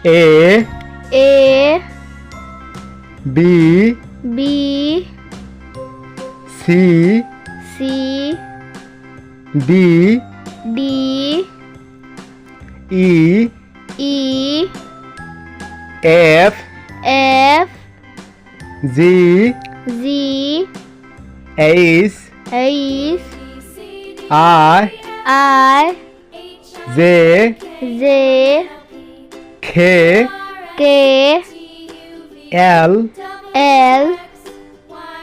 A B C D E F G H I J K L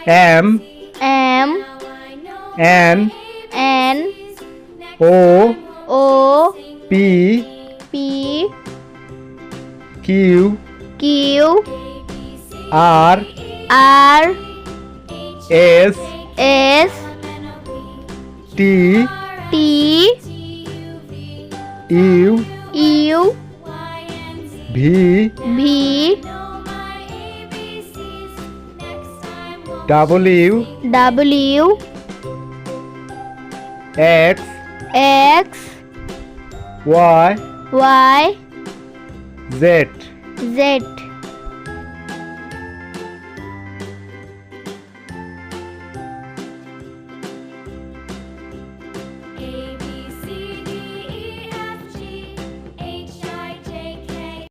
M N O P Q R S T U V W X Y Z